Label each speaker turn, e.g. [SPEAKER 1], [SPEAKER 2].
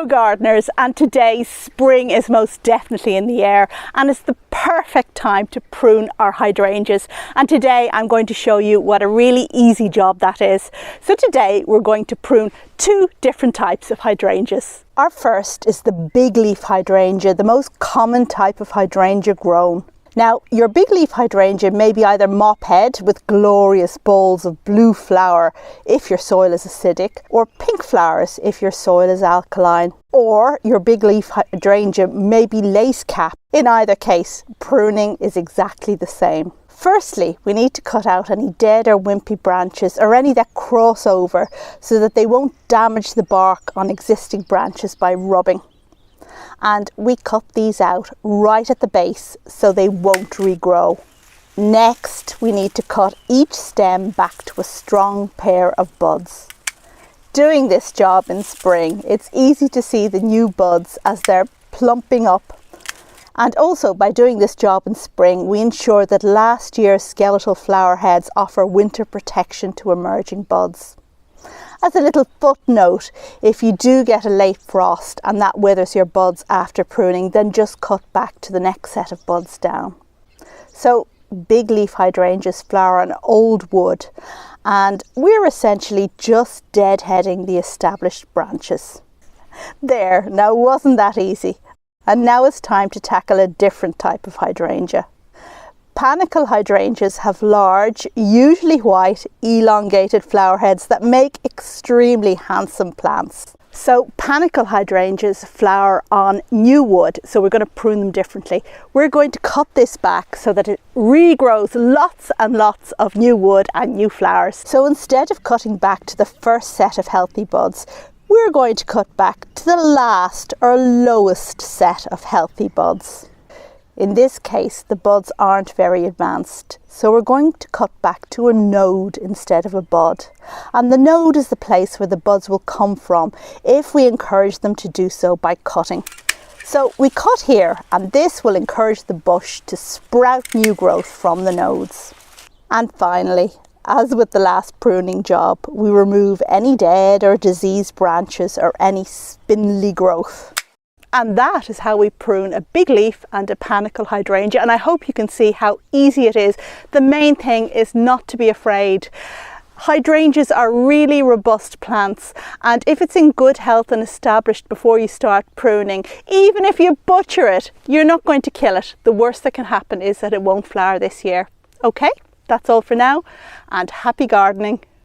[SPEAKER 1] Hello gardeners, and today spring is most definitely in the air and it's the perfect time to prune our hydrangeas, and today I'm going to show you what a really easy job that is. So today we're going to prune two different types of hydrangeas. Our first is the bigleaf hydrangea, the most common type of hydrangea grown. Now, your bigleaf hydrangea may be either mop-head with glorious balls of blue flower if your soil is acidic, or pink flowers if your soil is alkaline. Or your bigleaf hydrangea may be lace cap. In either case, pruning is exactly the same. Firstly, we need to cut out any dead or wimpy branches or any that cross over so that they won't damage the bark on existing branches by rubbing. And we cut these out right at the base so they won't regrow. Next, we need to cut each stem back to a strong pair of buds. Doing this job in spring, it's easy to see the new buds as they're plumping up. And also, by doing this job in spring, we ensure that last year's skeletal flower heads offer winter protection to emerging buds. As a little footnote, if you do get a late frost and that withers your buds after pruning, then just cut back to the next set of buds down. So bigleaf hydrangeas flower on old wood, and we're essentially just deadheading the established branches. There, now wasn't that easy? And now it's time to tackle a different type of hydrangea. Panicle hydrangeas have large, usually white, elongated flower heads that make extremely handsome plants. So panicle hydrangeas flower on new wood, so we're going to prune them differently. We're going to cut this back so that it regrows lots and lots of new wood and new flowers. So instead of cutting back to the first set of healthy buds, we're going to cut back to the last or lowest set of healthy buds. In this case, the buds aren't very advanced, so we're going to cut back to a node instead of a bud. And the node is the place where the buds will come from if we encourage them to do so by cutting. So we cut here, and this will encourage the bush to sprout new growth from the nodes. And finally, as with the last pruning job, we remove any dead or diseased branches or any spindly growth. And that is how we prune a bigleaf and a panicle hydrangea, and I hope you can see how easy it is. The main thing is not to be afraid. Hydrangeas are really robust plants, and if it's in good health and established before you start pruning, even if you butcher it, you're not going to kill it. The worst that can happen is that it won't flower this year. Okay, that's all for now, and happy gardening.